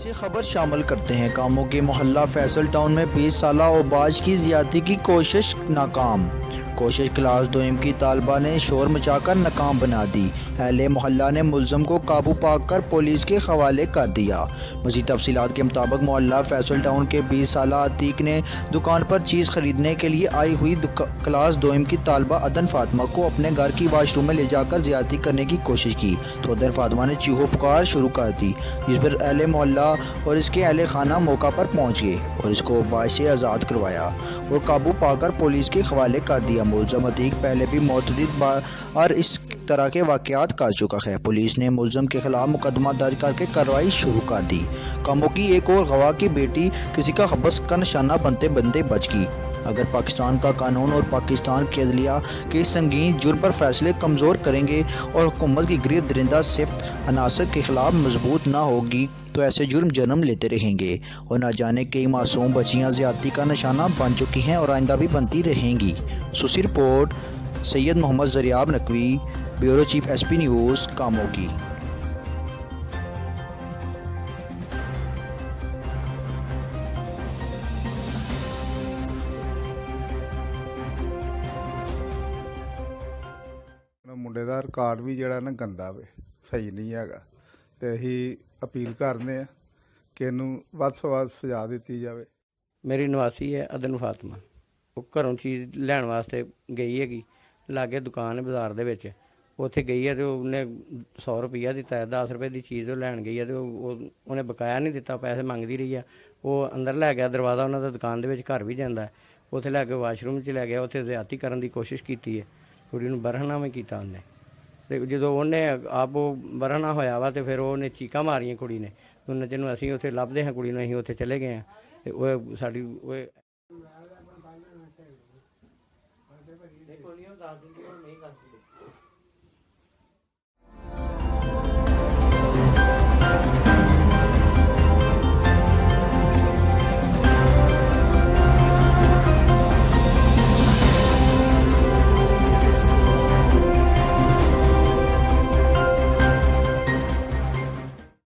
से खबर शामिल करते हैं। कामों के मोहल्ला फैसल टाउन में 20 साला ओबाज की ज्यादती की कोशिश नाकाम। कोशिश क्लास 2 की तालबा ने शोर मचाकर नाकाम बना दी। अहले मोहल्ला ने मुलजम को काबू पाकर पुलिस के हवाले कर दिया। मज़ीद तफसीलात के मुताबिक मोहल्ला फैसल टाउन के 20 साला अतीक ने दुकान पर चीज़ खरीदने के लिए आई हुई क्लास 2 की तालबा अदन फातिमा को अपने घर की वाशरूम में ले जाकर ज्यादती करने की कोशिश की तो अदन फातिमा ने चीखो पुकार शुरू कर दी, जिस पर अहले मोहल्ला और इसके अहले खाना मौका पर पहुंच गए और इसको बाइश से आज़ाद करवाया और काबू पाकर पुलिस के हवाले कर दिया। मुलजम अतीक पहले भी मुतअद्दिद बार इस तरह के वाक़यात कर चुका है। पुलिस ने मुलजम के खिलाफ मुकदमा दर्ज करके कार्रवाई शुरू कर दी। कामों की एक और गवाह की बेटी किसी का हबस का निशाना बनते बनते बच गई। अगर पाकिस्तान का कानून और पाकिस्तान की अदलिया के संगीन जुर्म पर फैसले कमज़ोर करेंगे और हुकूमत की गिरफ्त दरिंदा सिफ्त अनासर के खिलाफ मजबूत ना होगी तो ऐसे जुर्म जन्म लेते रहेंगे और ना जाने कई मासूम बच्चियां ज़्यादती का निशाना बन चुकी हैं और आइंदा भी बनती रहेंगी। सुसी report Syed Mohammad Zaryab Naqvi, bureau chief SP news, कामों की। मुंडे दा रिकॉर्ड भी जिहड़ा ना गंदा वे, सही नहीं हैगा ते असीं अपील करने आ कि इहनूं वध तो वध सज़ा दित्ती जावे। मेरी निवासी है अदन फातिमा। वो घरों चीज़ लैण वास्ते गई हैगी, लागे दुकान है बाजार दे विच, उत्थे गई है तो उन्हें 100 रुपया दिता है, 10 रुपए की चीज़ लैन गई है तो उन्हें बकाया नहीं दिता, पैसे मंगती रही है। वो अंदर लै गया, दरवाज़ा उन्होंने दा दुकान दे विच घर भी जाता है, उत्थे लैके वाशरूम च लै गया, उत्थे ज़्यादती करन दी कोशिश की है, कुड़ी नूं बरहना भी किया उन्हें। तो जो उन्हें आप बरहना होया वा तो फिर उन्हें चीका मारियां कुड़ी ने। उन्हें चनू असीं उत्थे लभदे हाँ कुड़ी नूं, असीं उत्थे चले गए हैं तो साडी